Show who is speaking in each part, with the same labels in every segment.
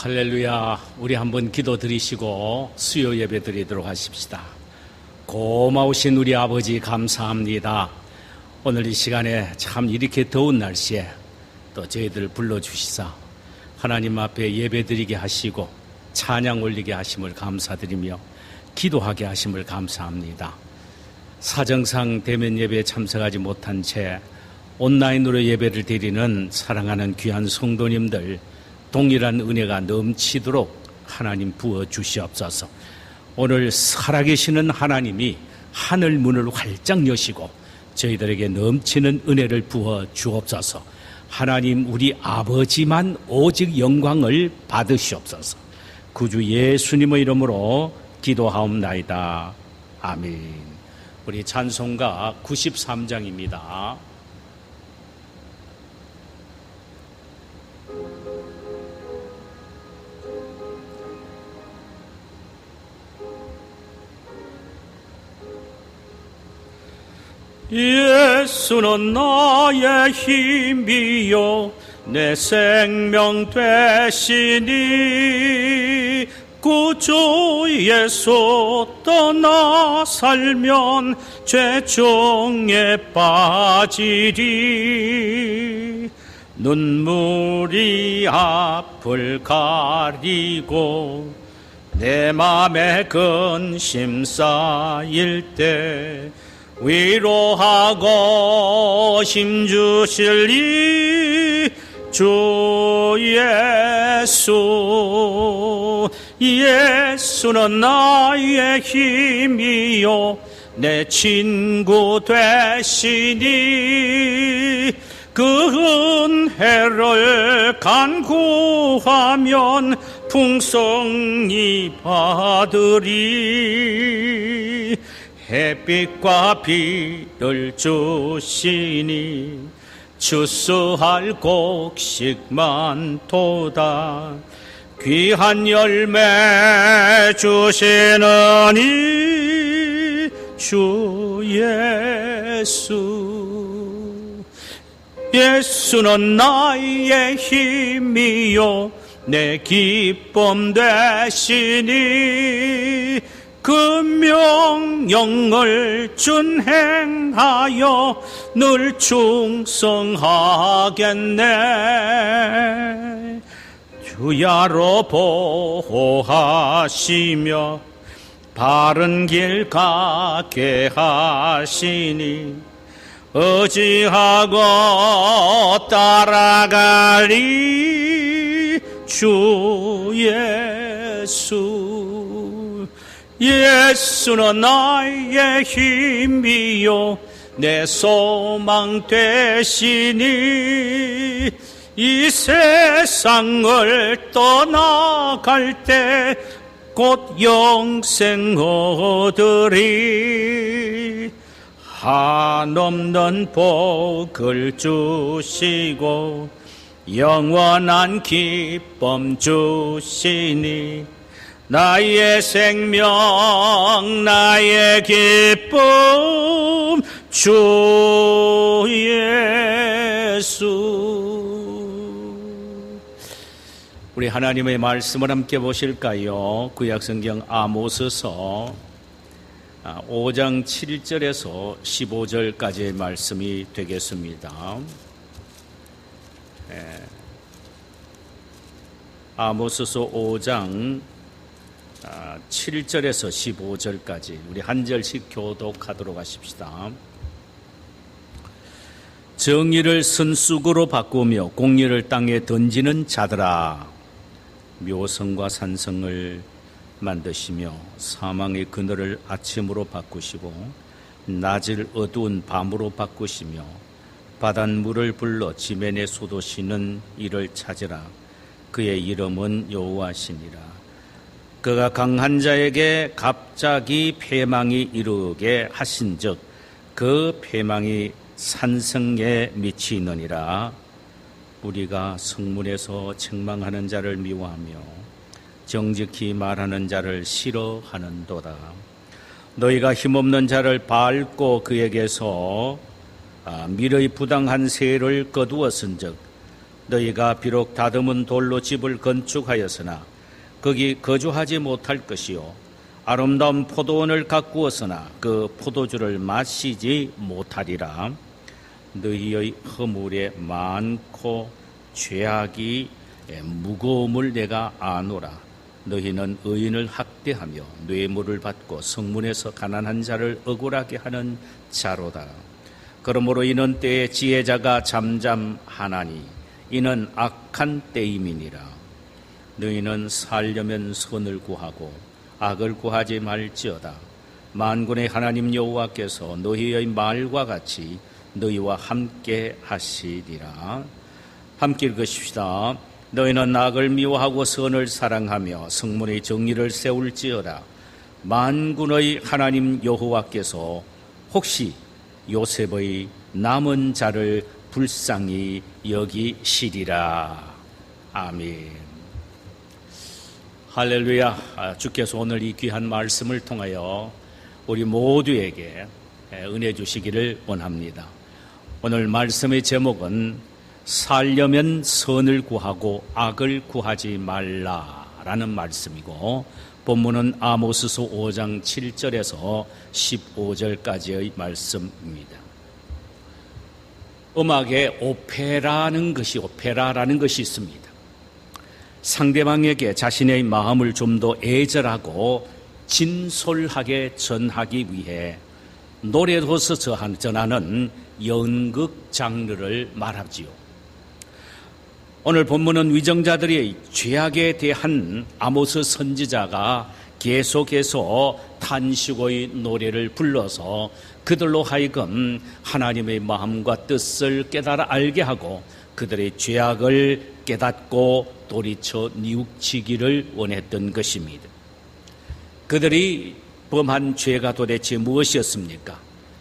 Speaker 1: 할렐루야. 우리 한번 기도 드리시고 수요 예배 드리도록 하십시다. 고마우신 우리 아버지 감사합니다. 오늘 이 시간에 참 이렇게 더운 날씨에 또 저희들을 불러주시사 하나님 앞에 예배 드리게 하시고 찬양 올리게 하심을 감사드리며 기도하게 하심을 감사합니다. 사정상 대면 예배에 참석하지 못한 채 온라인으로 예배를 드리는 사랑하는 귀한 성도님들 동일한 은혜가 넘치도록 하나님 부어주시옵소서. 오늘 살아계시는 하나님이 하늘 문을 활짝 여시고 저희들에게 넘치는 은혜를 부어주옵소서. 하나님 우리 아버지만 오직 영광을 받으시옵소서. 구주 예수님의 이름으로 기도하옵나이다. 아멘. 우리 찬송가 93장입니다. 예수는 나의 힘이요 내 생명 되시니 구주 예수 떠나 살면 죄종에 빠지리. 눈물이 앞을 가리고 내 맘에 근심 쌓일 때 위로하고 힘주실 이 주 예수. 예수는 나의 힘이요 내 친구 되시니 그 은혜를 간구하면 풍성히 받으리. 햇빛과 비를 주시니 추수할 곡식 많도다. 귀한 열매 주시느니 주 예수. 예수는 나의 힘이요 내 기쁨 되시니 그 명령을 준행하여 늘 충성하겠네. 주야로 보호하시며 바른 길 가게 하시니 의지하고 따라가리. 주 예수. 예수는 나의 힘이요 내 소망 되시니 이 세상을 떠나갈 때 곧 영생 얻으리. 한없는 복을 주시고 영원한 기쁨 주시니 나의 생명 나의 기쁨 주 예수. 우리 하나님의 말씀을 함께 보실까요? 구약성경 아모스서 5장 7절에서 15절까지의 말씀이 되겠습니다. 아모스서 5장 7절에서 15절까지 우리 한 절씩 교독하도록 하십시다. 정의를 선쑥으로 바꾸며 공의를 땅에 던지는 자들아, 묘성과 산성을 만드시며 사망의 그늘을 아침으로 바꾸시고 낮을 어두운 밤으로 바꾸시며 바닷물을 불러 지면에 쏟으시는 이를 찾으라. 그의 이름은 여호와시니라. 그가 강한 자에게 갑자기 패망이 이르게 하신즉 그 패망이 산성에 미치느니라. 우리가 성문에서 책망하는 자를 미워하며 정직히 말하는 자를 싫어하는도다. 너희가 힘없는 자를 밟고 그에게서 밀의 부당한 세를 거두었은즉 너희가 비록 다듬은 돌로 집을 건축하였으나 거기 거주하지 못할 것이요 아름다운 포도원을 가꾸었으나 그 포도주를 마시지 못하리라. 너희의 허물에 많고 죄악이 무거움을 내가 아노라. 너희는 의인을 학대하며 뇌물을 받고 성문에서 가난한 자를 억울하게 하는 자로다. 그러므로 이는 때에 지혜자가 잠잠하나니 이는 악한 때임이니라. 너희는 살려면 선을 구하고 악을 구하지 말지어다. 만군의 하나님 여호와께서 너희의 말과 같이 너희와 함께 하시리라. 함께 읽으십시다. 너희는 악을 미워하고 선을 사랑하며 성문의 정의를 세울지어다. 만군의 하나님 여호와께서 혹시 요셉의 남은 자를 불쌍히 여기시리라. 아멘. 할렐루야. 주께서 오늘 이 귀한 말씀을 통하여 우리 모두에게 은혜 주시기를 원합니다. 오늘 말씀의 제목은 살려면 선을 구하고 악을 구하지 말라라는 말씀이고, 본문은 아모스서 5장 7절에서 15절까지의 말씀입니다. 음악에 오페라라는 것이 있습니다. 상대방에게 자신의 마음을 좀 더 애절하고 진솔하게 전하기 위해 노래로서 전하는 연극 장르를 말하지요. 오늘 본문은 위정자들의 죄악에 대한 아모스 선지자가 계속해서 탄식의 노래를 불러서 그들로 하여금 하나님의 마음과 뜻을 깨달아 알게 하고 그들의 죄악을 깨닫고 돌이쳐 뉘우치기를 원했던 것입니다. 그들이 범한 죄가 도대체 무엇이었습니까?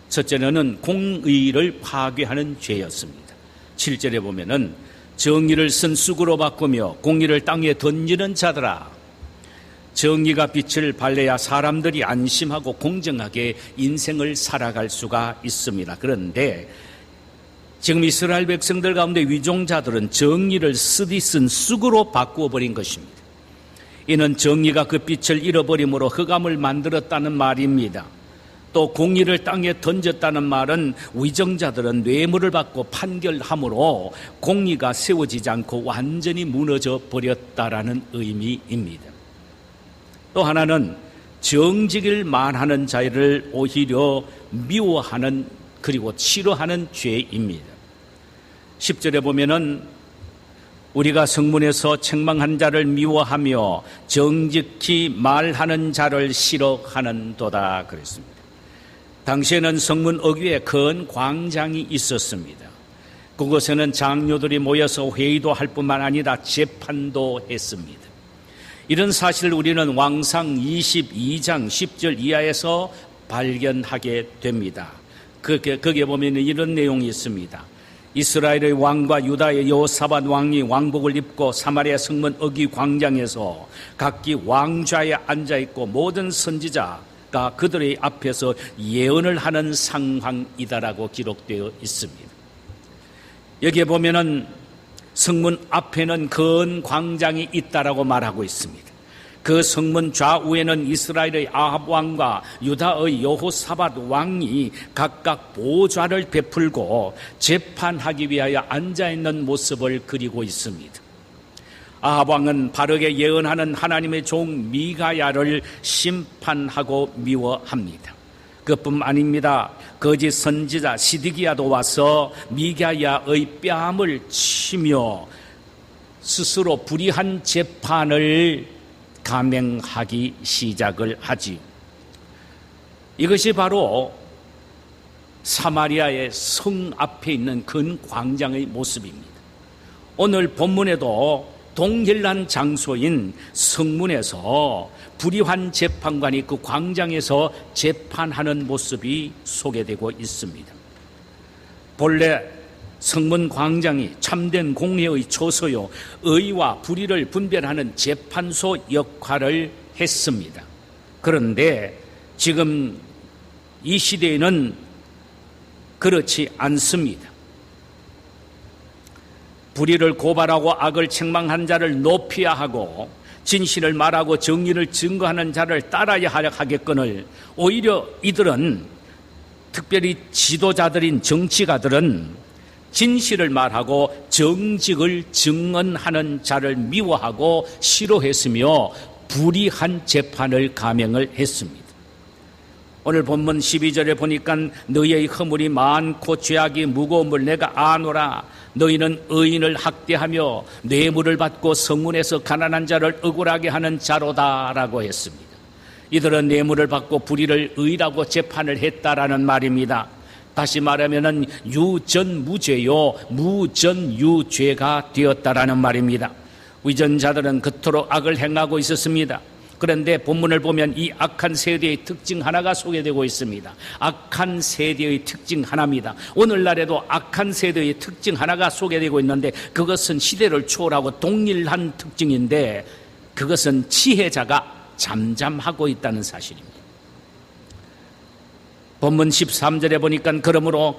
Speaker 1: 첫째는 공의를 파괴하는 죄였습니다. 7절에 보면은 정의를 쓴 쑥으로 바꾸며 공의를 땅에 던지는 자들아. 정의가 빛을 발해야 사람들이 안심하고 공정하게 인생을 살아갈 수가 있습니다. 그런데 지금 이스라엘 백성들 가운데 위종자들은 정의를 쓰디 쓴 쑥으로 바꾸어 버린 것입니다. 이는 정의가 그 빛을 잃어버림으로 흑암을 만들었다는 말입니다. 또 공의를 땅에 던졌다는 말은 위정자들은 뇌물을 받고 판결함으로 공의가 세워지지 않고 완전히 무너져 버렸다라는 의미입니다. 또 하나는 정직을 말하는 자를 오히려 미워하는 그리고 싫어하는 죄입니다. 10절에 보면은 우리가 성문에서 책망한 자를 미워하며 정직히 말하는 자를 싫어하는도다 그랬습니다. 당시에는 성문 어귀에 큰 광장이 있었습니다. 그곳에는 장로들이 모여서 회의도 할 뿐만 아니라 재판도 했습니다. 이런 사실을 우리는 왕상 22장 10절 이하에서 발견하게 됩니다. 거기에 보면 이런 내용이 있습니다. 이스라엘의 왕과 유다의 여호사밧 왕이 왕복을 입고 사마리아 성문 어귀 광장에서 각기 왕좌에 앉아있고 모든 선지자가 그들의 앞에서 예언을 하는 상황이다라고 기록되어 있습니다. 여기에 보면은 성문 앞에는 큰 광장이 있다라고 말하고 있습니다. 그 성문 좌우에는 이스라엘의 아합 왕과 유다의 여호사밧 왕이 각각 보좌를 베풀고 재판하기 위하여 앉아있는 모습을 그리고 있습니다. 아합 왕은 바르게 예언하는 하나님의 종 미가야를 심판하고 미워합니다. 그뿐 아닙니다. 거짓 선지자 시드기야도 와서 미가야의 뺨을 치며 스스로 불의한 재판을 감행하기 시작을 하지요. 이것이 바로 사마리아의 성 앞에 있는 큰 광장의 모습입니다. 오늘 본문에도 동일한 장소인 성문에서 불의한 재판관이 그 광장에서 재판하는 모습이 소개되고 있습니다. 본래 성문 광장이 참된 공의의 초소요, 의와 불의를 분별하는 재판소 역할을 했습니다. 그런데 지금 이 시대에는 그렇지 않습니다. 불의를 고발하고 악을 책망한 자를 높여야 하고 진실을 말하고 정의를 증거하는 자를 따라야 하겠거늘 오히려 이들은 특별히 지도자들인 정치가들은 진실을 말하고 정직을 증언하는 자를 미워하고 싫어했으며 불의한 재판을 감행을 했습니다. 오늘 본문 12절에 보니까 너희의 허물이 많고 죄악이 무거움을 내가 아노라. 너희는 의인을 학대하며 뇌물을 받고 성문에서 가난한 자를 억울하게 하는 자로다라고 했습니다. 이들은 뇌물을 받고 불의를 의라고 재판을 했다라는 말입니다. 다시 말하면은 유전무죄요 무전유죄가 되었다라는 말입니다. 위전자들은 그토록 악을 행하고 있었습니다. 그런데 본문을 보면 이 악한 세대의 특징 하나가 소개되고 있습니다. 악한 세대의 특징 하나입니다. 오늘날에도 악한 세대의 특징 하나가 소개되고 있는데 그것은 시대를 초월하고 동일한 특징인데 그것은 지혜자가 잠잠하고 있다는 사실입니다. 본문 13절에 보니까 그러므로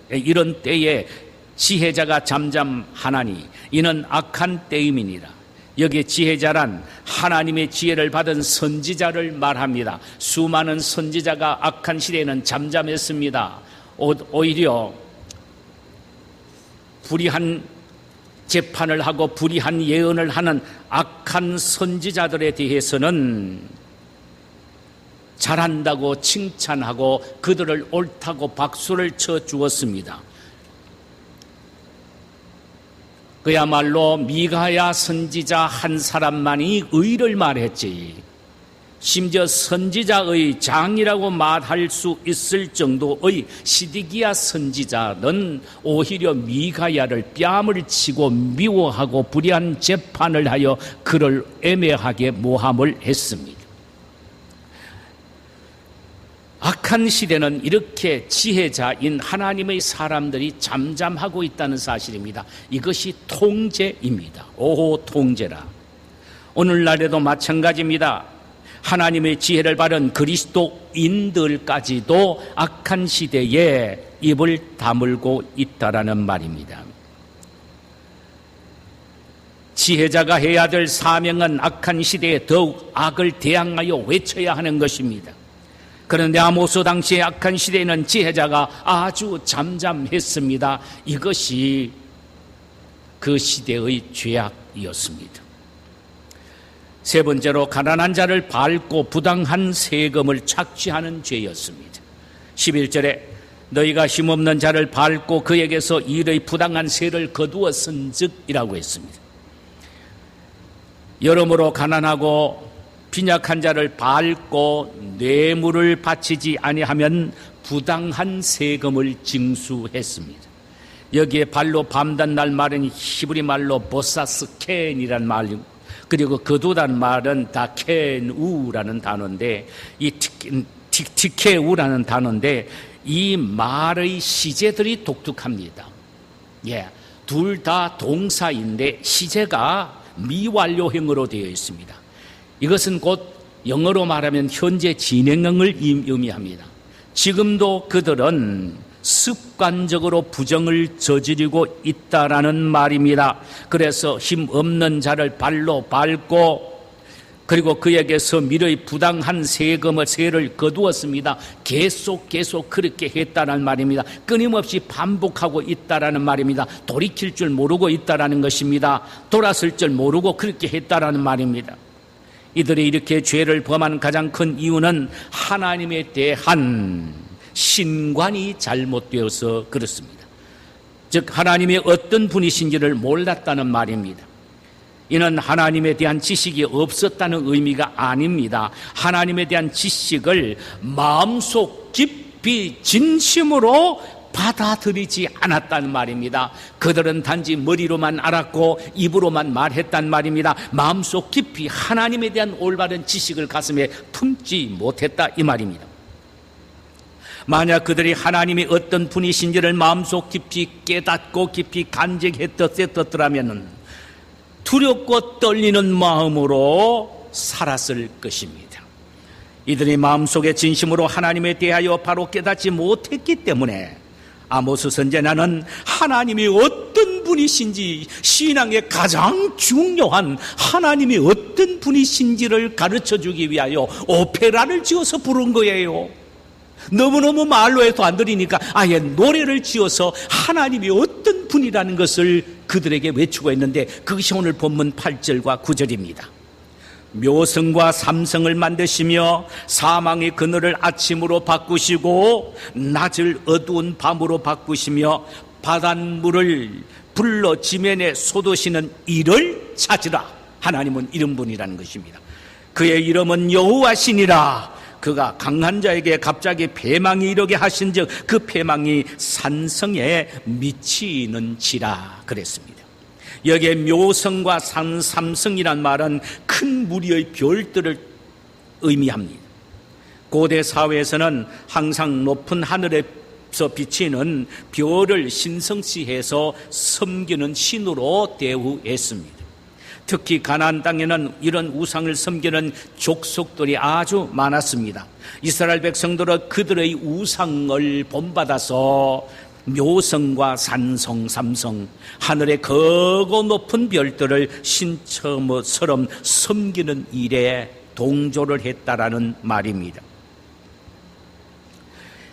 Speaker 1: 이런 때에 지혜자가 잠잠하나니 이는 악한 때임이니라. 여기 지혜자란 하나님의 지혜를 받은 선지자를 말합니다. 수많은 선지자가 악한 시대에는 잠잠했습니다. 오히려 불의한 재판을 하고 불의한 예언을 하는 악한 선지자들에 대해서는 잘한다고 칭찬하고 그들을 옳다고 박수를 쳐 주었습니다. 그야말로 미가야 선지자 한 사람만이 의를 말했지 심지어 선지자의 장이라고 말할 수 있을 정도의 시디기야 선지자는 오히려 미가야를 뺨을 치고 미워하고 불의한 재판을 하여 그를 애매하게 모함을 했습니다. 악한 시대는 이렇게 지혜자인 하나님의 사람들이 잠잠하고 있다는 사실입니다. 이것이 통제입니다. 오호 통제라. 오늘날에도 마찬가지입니다. 하나님의 지혜를 받은 그리스도인들까지도 악한 시대에 입을 다물고 있다라는 말입니다. 지혜자가 해야 될 사명은 악한 시대에 더욱 악을 대항하여 외쳐야 하는 것입니다. 그런데 아모스 당시의 악한 시대에는 지혜자가 아주 잠잠했습니다. 이것이 그 시대의 죄악이었습니다. 세 번째로 가난한 자를 밟고 부당한 세금을 착취하는 죄였습니다. 11절에 너희가 힘없는 자를 밟고 그에게서 일의 부당한 세를 거두었은즉이라고 했습니다. 여러모로 가난하고 빈약한 자를 밟고 뇌물을 바치지 아니하면 부당한 세금을 징수했습니다. 여기에 발로 밟는 날 말은 히브리 말로 보사스켄이란 말, 그리고 거두다는 말은 다켄우라는 단어인데 이 티케우라는 단어인데 이 말의 시제들이 독특합니다. 둘 다 동사인데 시제가 미완료형으로 되어 있습니다. 이것은 곧 영어로 말하면 현재 진행형을 의미합니다. 지금도 그들은 습관적으로 부정을 저지르고 있다라는 말입니다. 그래서 힘없는 자를 발로 밟고 그리고 그에게서 미르의 부당한 세를 거두었습니다. 계속 그렇게 했다는 말입니다. 끊임없이 반복하고 있다라는 말입니다. 돌이킬 줄 모르고 있다라는 것입니다. 돌아설 줄 모르고 그렇게 했다라는 말입니다. 이들이 이렇게 죄를 범한 가장 큰 이유는 하나님에 대한 신관이 잘못되어서 그렇습니다. 즉 하나님이 어떤 분이신지를 몰랐다는 말입니다. 이는 하나님에 대한 지식이 없었다는 의미가 아닙니다. 하나님에 대한 지식을 마음속 깊이 진심으로 받아들이지 않았다는 말입니다. 그들은 단지 머리로만 알았고 입으로만 말했단 말입니다. 마음속 깊이 하나님에 대한 올바른 지식을 가슴에 품지 못했다 이 말입니다. 만약 그들이 하나님이 어떤 분이신지를 마음속 깊이 깨닫고 깊이 간직했더라면 두렵고 떨리는 마음으로 살았을 것입니다. 이들이 마음속에 진심으로 하나님에 대하여 바로 깨닫지 못했기 때문에 아모스 선지자는 하나님이 어떤 분이신지, 신앙의 가장 중요한 하나님이 어떤 분이신지를 가르쳐주기 위하여 오페라를 지어서 부른 거예요. 너무너무 말로 해도 안 들리니까 아예 노래를 지어서 하나님이 어떤 분이라는 것을 그들에게 외치고 있는데, 그것이 오늘 본문 8절과 9절입니다. 묘성과 삼성을 만드시며 사망의 그늘을 아침으로 바꾸시고 낮을 어두운 밤으로 바꾸시며 바닷물을 불러 지면에 쏟으시는 이를 찾으라. 하나님은 이런 분이라는 것입니다. 그의 이름은 여호와시니라. 그가 강한 자에게 갑자기 패망이 이르게 하신즉 그 패망이 산성에 미치는지라 그랬습니다. 여기에 묘성과 삼성이란 말은 큰 무리의 별들을 의미합니다. 고대 사회에서는 항상 높은 하늘에서 비치는 별을 신성시해서 섬기는 신으로 대우했습니다. 특히 가나안 땅에는 이런 우상을 섬기는 족속들이 아주 많았습니다. 이스라엘 백성들은 그들의 우상을 본받아서 묘성과 산성, 삼성, 하늘의 거고 높은 별들을 신처럼 섬기는 일에 동조를 했다라는 말입니다.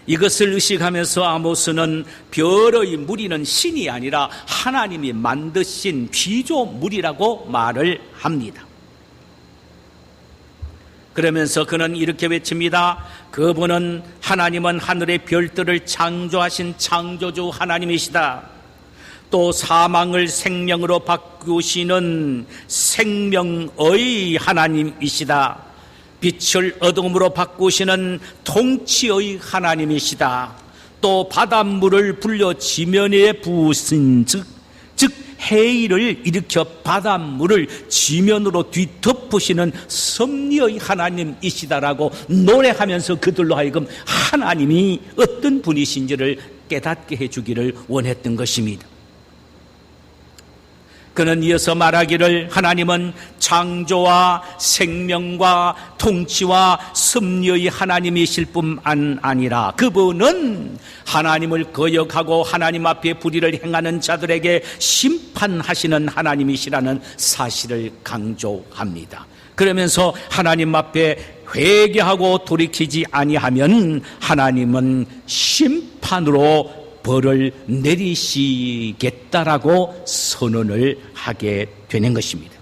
Speaker 1: 이것을 의식하면서 아모스는 별의 무리는 신이 아니라 하나님이 만드신 피조물이라고 말을 합니다. 그러면서 그는 이렇게 외칩니다. 그분은, 하나님은 하늘의 별들을 창조하신 창조주 하나님이시다. 또 사망을 생명으로 바꾸시는 생명의 하나님이시다. 빛을 어둠으로 바꾸시는 통치의 하나님이시다. 또 바닷물을 불려 지면에 부으신 즉 해일을 일으켜 바닷물을 지면으로 뒤덮으시는 섭리의 하나님이시다라고 노래하면서 그들로 하여금 하나님이 어떤 분이신지를 깨닫게 해주기를 원했던 것입니다. 그는 이어서 말하기를, 하나님은 창조와 생명과 통치와 섭리의 하나님이실 뿐만 아니라 그분은 하나님을 거역하고 하나님 앞에 불의를 행하는 자들에게 심판하시는 하나님이시라는 사실을 강조합니다. 그러면서 하나님 앞에 회개하고 돌이키지 아니하면 하나님은 심판으로 벌을 내리시겠다라고 선언을 하게 되는 것입니다.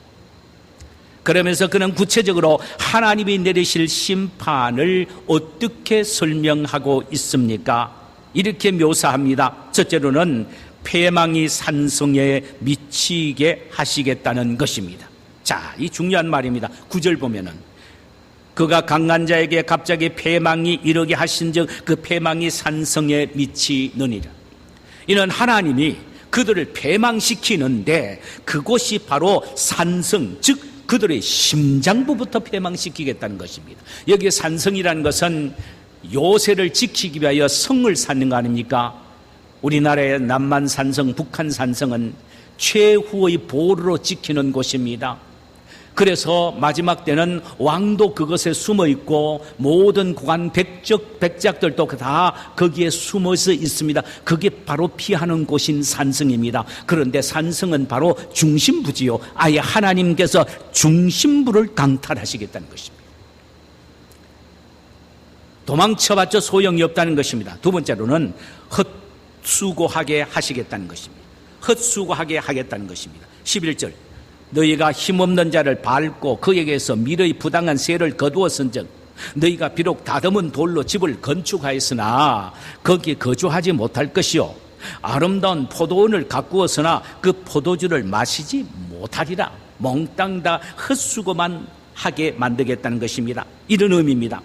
Speaker 1: 그러면서 그는 구체적으로 하나님이 내리실 심판을 어떻게 설명하고 있습니까? 이렇게 묘사합니다. 첫째로는 패망이 산성에 미치게 하시겠다는 것입니다. 자, 이 중요한 말입니다. 9절 보면은, 그가 강한 자에게 갑자기 패망이 이르게 하신즉 그 패망이 산성에 미치느니라. 이는 하나님이 그들을 패망시키는데 그곳이 바로 산성, 즉 그들의 심장부부터 패망시키겠다는 것입니다. 여기 산성이라는 것은 요새를 지키기 위하여 성을 쌓는 거 아닙니까? 우리나라의 남만 산성, 북한 산성은 최후의 보루로 지키는 곳입니다. 그래서 마지막 때는 왕도 그것에 숨어 있고 모든 고관 백작들도 다 거기에 숨어서 있습니다. 그게 바로 피하는 곳인 산성입니다. 그런데 산성은 바로 중심부지요. 아예 하나님께서 중심부를 강탈하시겠다는 것입니다. 도망쳐봤자 소용이 없다는 것입니다. 두 번째로는 헛수고하게 하시겠다는 것입니다. 헛수고하게 하겠다는 것입니다. 11절, 너희가 힘없는 자를 밟고 그에게서 미르의 부당한 세를 거두었은즉 너희가 비록 다듬은 돌로 집을 건축하였으나 거기에 거주하지 못할 것이요 아름다운 포도원을 가꾸었으나 그 포도주를 마시지 못하리라. 몽땅 다 헛수고만 하게 만들겠다는 것입니다. 이런 의미입니다.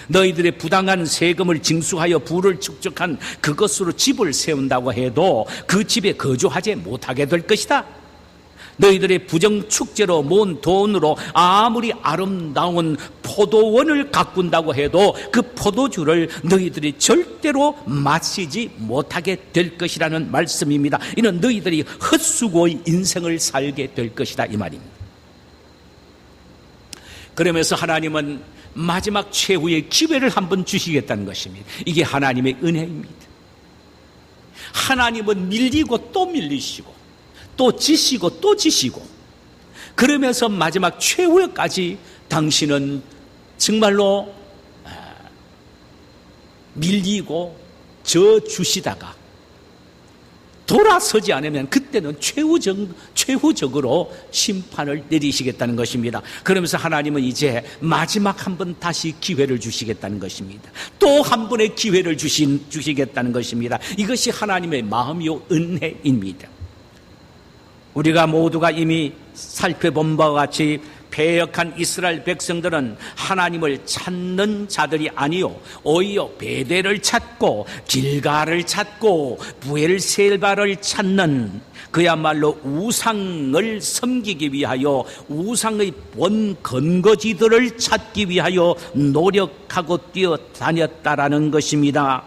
Speaker 1: 너희들의 부당한 세금을 징수하여 부를 축적한 그것으로 집을 세운다고 해도 그 집에 거주하지 못하게 될 것이다. 너희들의 부정축제로 모은 돈으로 아무리 아름다운 포도원을 가꾼다고 해도 그 포도주를 너희들이 절대로 마시지 못하게 될 것이라는 말씀입니다. 이는 너희들이 헛수고의 인생을 살게 될 것이다, 이 말입니다. 그러면서 하나님은 마지막 최후의 기회를 한번 주시겠다는 것입니다. 이게 하나님의 은혜입니다. 하나님은 밀리고 또 밀리시고 또 지시고 또 지시고, 그러면서 마지막 최후에까지 당신은 정말로 밀리고 져주시다가 돌아서지 않으면 그때는 최후적으로 심판을 내리시겠다는 것입니다. 그러면서 하나님은 이제 마지막 한 번 다시 기회를 주시겠다는 것입니다. 또 한 번의 기회를 주시겠다는 것입니다. 이것이 하나님의 마음이요 은혜입니다. 우리가 모두가 이미 살펴본 바와 같이 패역한 이스라엘 백성들은 하나님을 찾는 자들이 아니요 오히려 베델을 찾고 길갈을 찾고 부엘세바를 찾는, 그야말로 우상을 섬기기 위하여 우상의 본 근거지들을 찾기 위하여 노력하고 뛰어다녔다라는 것입니다.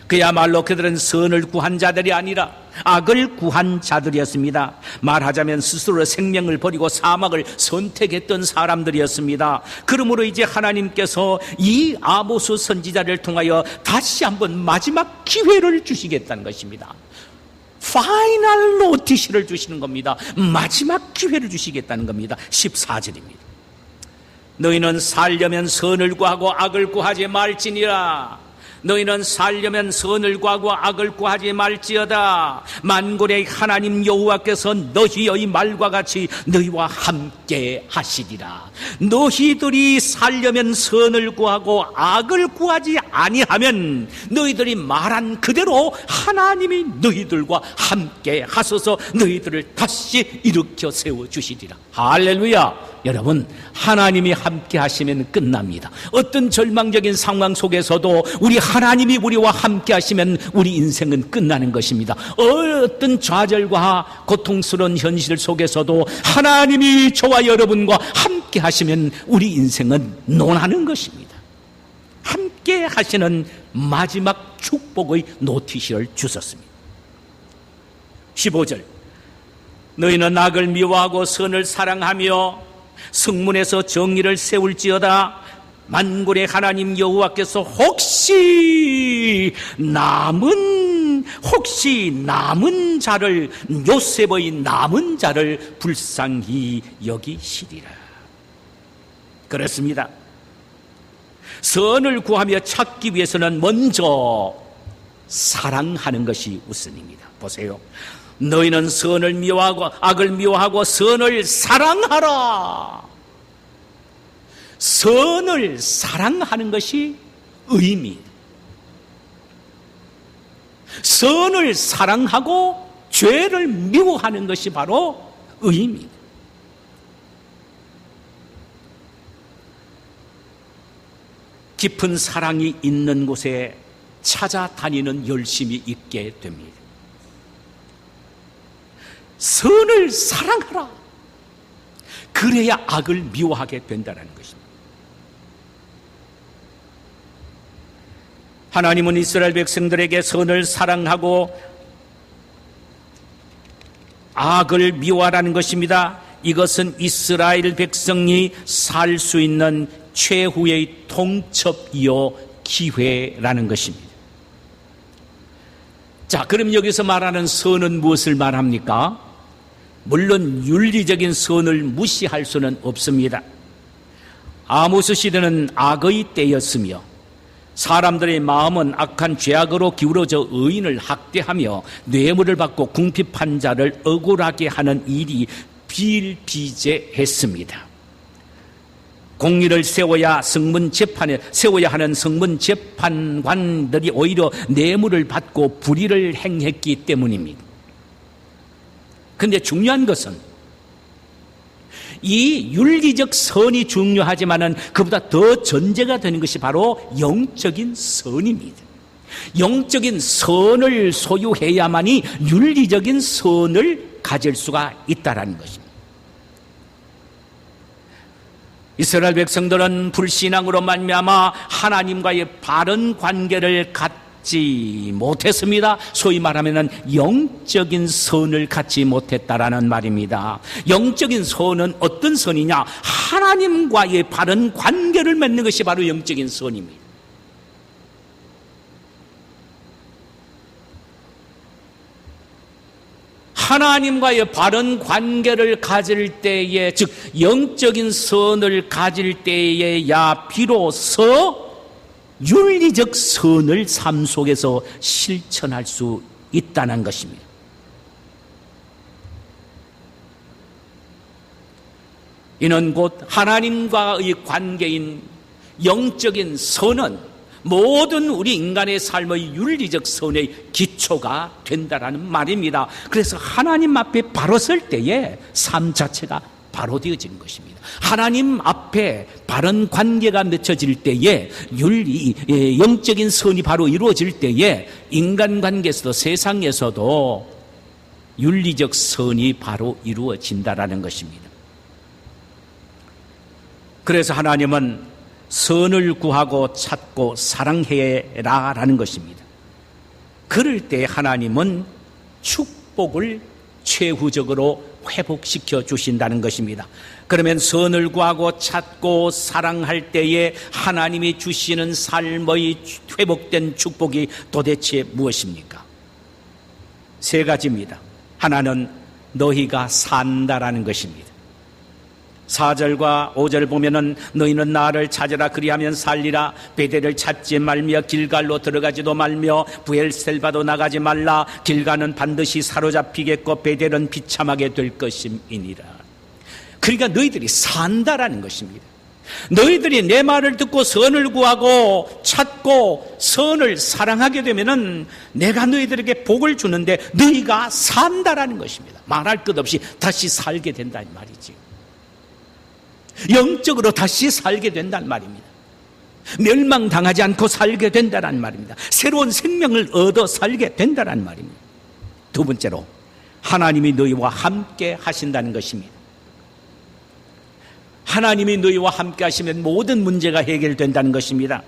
Speaker 1: 그야말로 그들은 선을 구한 자들이 아니라 악을 구한 자들이었습니다. 말하자면 스스로 생명을 버리고 사망을 선택했던 사람들이었습니다. 그러므로 이제 하나님께서 이 아모스 선지자를 통하여 다시 한번 마지막 기회를 주시겠다는 것입니다. 파이널 노티스를 주시는 겁니다. 마지막 기회를 주시겠다는 겁니다. 14절입니다. 너희는 살려면 선을 구하고 악을 구하지 말지니라. 너희는 살려면 선을 구하고 악을 구하지 말지어다. 만군의 하나님 여호와께서 너희의 말과 같이 너희와 함께 하시리라. 너희들이 살려면 선을 구하고 악을 구하지 아니하면 너희들이 말한 그대로 하나님이 너희들과 함께 하소서 너희들을 다시 일으켜 세워주시리라. 할렐루야. 여러분, 하나님이 함께 하시면 끝납니다. 어떤 절망적인 상황 속에서도 우리 하나님이 우리와 함께 하시면 우리 인생은 끝나는 것입니다. 어떤 좌절과 고통스러운 현실 속에서도 하나님이 저와 여러분과 함께 하시면 우리 인생은 논하는 것입니다. 함께 하시는 마지막 축복의 노티시를 주셨습니다. 15절, 너희는 악을 미워하고 선을 사랑하며 성문에서 정의를 세울지어다. 만군의 하나님 여호와께서 혹시 남은 자를, 요셉의 남은 자를 불쌍히 여기시리라. 그렇습니다. 선을 구하며 찾기 위해서는 먼저 사랑하는 것이 우선입니다. 보세요. 너희는 선을 미워하고 악을 미워하고 선을 사랑하라. 선을 사랑하는 것이 의미입니다. 선을 사랑하고 죄를 미워하는 것이 바로 의미입니다. 깊은 사랑이 있는 곳에 찾아다니는 열심이 있게 됩니다. 선을 사랑하라. 그래야 악을 미워하게 된다는 것입니다. 하나님은 이스라엘 백성들에게 선을 사랑하고 악을 미워하라는 것입니다. 이것은 이스라엘 백성이 살 수 있는 최후의 통첩이요 기회라는 것입니다. 자, 그럼 여기서 말하는 선은 무엇을 말합니까? 물론 윤리적인 선을 무시할 수는 없습니다. 아모스 시대는 악의 때였으며 사람들의 마음은 악한 죄악으로 기울어져 의인을 학대하며 뇌물을 받고 궁핍한 자를 억울하게 하는 일이 비일비재했습니다. 공의를 세워야 하는 성문 재판관들이 오히려 뇌물을 받고 불의를 행했기 때문입니다. 그런데 중요한 것은 이 윤리적 선이 중요하지만은 그보다 더 전제가 되는 것이 바로 영적인 선입니다. 영적인 선을 소유해야만이 윤리적인 선을 가질 수가 있다라는 것입니다. 이스라엘 백성들은 불신앙으로 말미암아 하나님과의 바른 관계를 갖지 못했습니다. 소위 말하면 영적인 선을 갖지 못했다라는 말입니다. 영적인 선은 어떤 선이냐? 하나님과의 바른 관계를 맺는 것이 바로 영적인 선입니다. 하나님과의 바른 관계를 가질 때에, 즉 영적인 선을 가질 때에야 비로소 윤리적 선을 삶 속에서 실천할 수 있다는 것입니다. 이는 곧 하나님과의 관계인 영적인 선은 모든 우리 인간의 삶의 윤리적 선의 기초가 된다라는 말입니다. 그래서 하나님 앞에 바로 설 때에 삶 자체가 바로 되어지는 것입니다. 하나님 앞에 바른 관계가 맺혀질 때에 영적인 선이 바로 이루어질 때에 인간관계에서도 세상에서도 윤리적 선이 바로 이루어진다라는 것입니다. 그래서 하나님은 선을 구하고 찾고 사랑해라라는 것입니다. 그럴 때 하나님은 축복을 최후적으로 회복시켜 주신다는 것입니다. 그러면 선을 구하고 찾고 사랑할 때에 하나님이 주시는 삶의 회복된 축복이 도대체 무엇입니까? 세 가지입니다. 하나는 너희가 산다라는 것입니다. 4절과 5절 보면은 너희는 나를 찾으라 그리하면 살리라. 베델을 찾지 말며 길갈로 들어가지도 말며 부엘셀바도 나가지 말라. 길가는 반드시 사로잡히겠고 베델은 비참하게 될 것임이니라. 그러니까 너희들이 산다라는 것입니다. 너희들이 내 말을 듣고 선을 구하고 찾고 선을 사랑하게 되면은 내가 너희들에게 복을 주는데 너희가 산다라는 것입니다. 말할 것 없이 다시 살게 된다는 말이지. 영적으로 다시 살게 된다는 말입니다. 멸망당하지 않고 살게 된다는 말입니다. 새로운 생명을 얻어 살게 된다는 말입니다. 두 번째로 하나님이 너희와 함께 하신다는 것입니다. 하나님이 너희와 함께 하시면 모든 문제가 해결된다는 것입니다.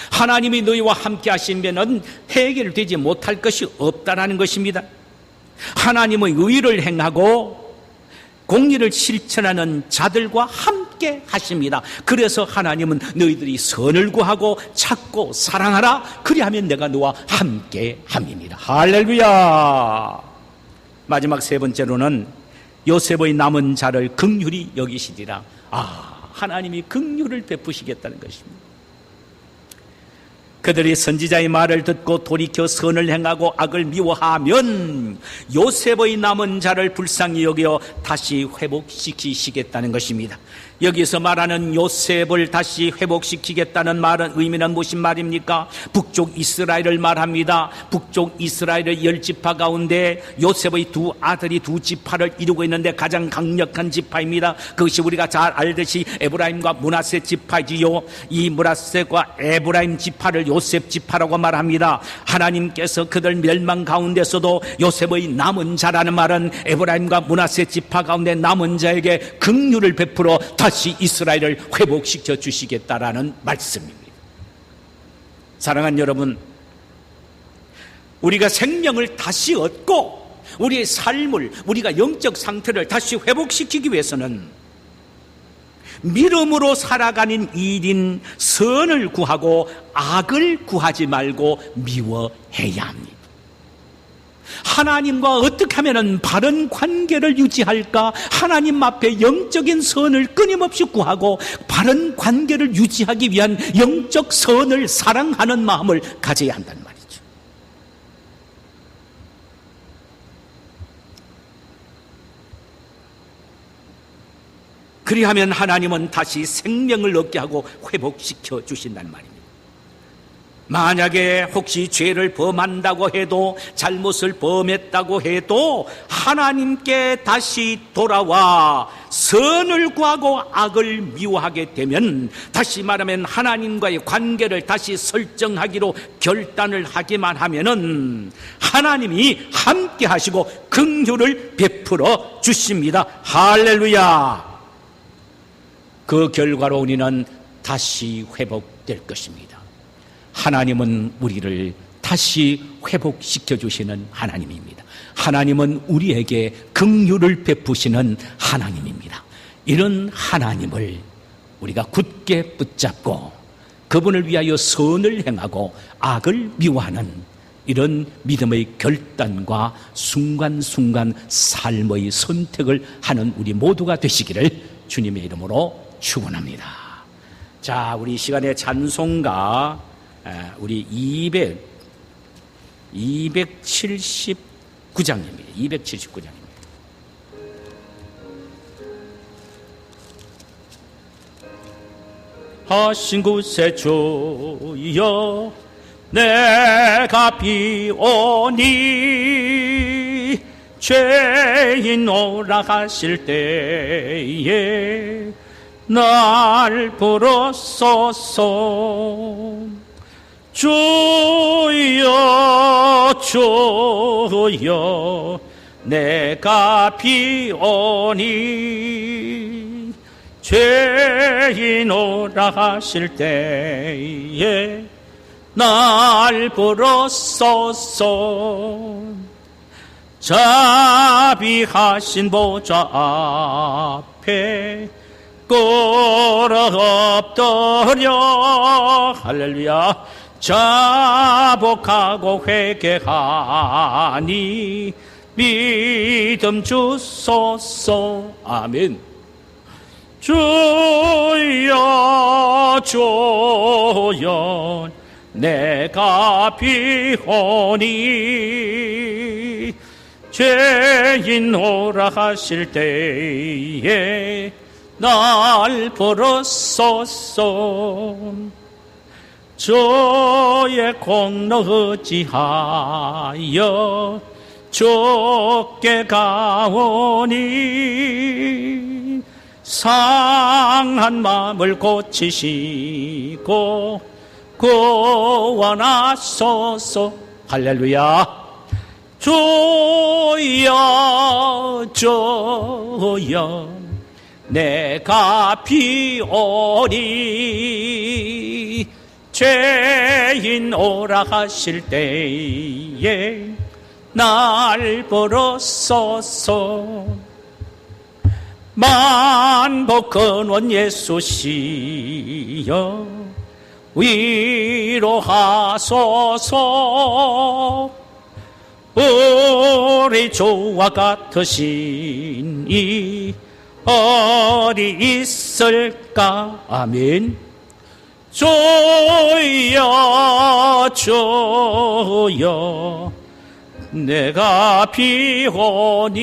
Speaker 1: 하나님이 너희와 함께 하시면 해결되지 못할 것이 없다는 것입니다. 하나님의 의를 행하고 공의를 실천하는 자들과 함께 하십니다. 그래서 하나님은 너희들이 선을 구하고 찾고 사랑하라. 그리하면 내가 너와 함께 함이니라. 할렐루야. 마지막 세 번째로는 요셉의 남은 자를 긍휼히 여기시리라. 하나님이 긍휼을 베푸시겠다는 것입니다. 그들이 선지자의 말을 듣고 돌이켜 선을 행하고 악을 미워하면 요셉의 남은 자를 불쌍히 여겨 다시 회복시키시겠다는 것입니다. 여기서 말하는 요셉을 다시 회복시키겠다는 말은 의미는 무슨 말입니까? 북쪽 이스라엘을 말합니다. 북쪽 이스라엘의 10지파 가운데 요셉의 두 아들이 두 지파를 이루고 있는데 가장 강력한 지파입니다. 그것이 우리가 잘 알듯이 에브라임과 므낫세 지파지요. 이 므낫세과 에브라임 지파를 요셉 지파라고 말합니다. 하나님께서 그들 멸망 가운데서도 요셉의 남은 자라는 말은 에브라임과 므낫세 지파 가운데 남은 자에게 긍휼을 베풀어 다시 이스라엘을 회복시켜 주시겠다라는 말씀입니다. 사랑하는 여러분, 우리가 생명을 다시 얻고 우리의 삶을, 우리가 영적 상태를 다시 회복시키기 위해서는 믿음으로 살아가는 일인 선을 구하고 악을 구하지 말고 미워해야 합니다. 하나님과 어떻게 하면 바른 관계를 유지할까? 하나님 앞에 영적인 선을 끊임없이 구하고 바른 관계를 유지하기 위한 영적 선을 사랑하는 마음을 가져야 한다는 말이죠. 그리하면 하나님은 다시 생명을 얻게 하고 회복시켜 주신다는 말입니다. 만약에 혹시 죄를 범한다고 해도, 잘못을 범했다고 해도 하나님께 다시 돌아와 선을 구하고 악을 미워하게 되면, 다시 말하면 하나님과의 관계를 다시 설정하기로 결단을 하기만 하면은 하나님이 함께 하시고 긍휼을 베풀어 주십니다. 할렐루야. 그 결과로 우리는 다시 회복될 것입니다. 하나님은 우리를 다시 회복시켜 주시는 하나님입니다. 하나님은 우리에게 긍휼을 베푸시는 하나님입니다. 이런 하나님을 우리가 굳게 붙잡고 그분을 위하여 선을 행하고 악을 미워하는 이런 믿음의 결단과 순간순간 삶의 선택을 하는 우리 모두가 되시기를 주님의 이름으로 축원합니다. 자, 우리 시간의 찬송가 우리 279장입니다. 279장입니다. 하신 곳에 주여 내가 비오니 죄인 오라 하실 때에 날 부르소서. 주여 주여 내가 비오니 죄인 오라 하실 때에 날 부르소서. 자비하신 보좌 앞에 꿇어 엎드려 할렐루야 자복하고 회개하니 믿음 주소서. 아멘. 주여 주여 내가 비오니 죄인 오라 하실 때에 날 부르소서. 주의 공로 의지하여 주께 가오니 상한 마음을 고치시고 구원하소서. 할렐루야. 주여 주여 내가 비오니 죄인 오라 하실 때에 날 부르소서. 만복 근원 예수시여 위로하소서. 우리 주와 같으신 이 어디 있을까. 아멘. 주여 주여 내가 비오니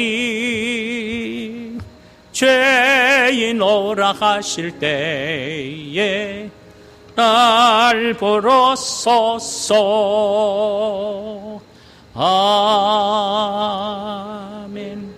Speaker 1: 죄인 오라 하실 때에 날 부르소서. 아멘.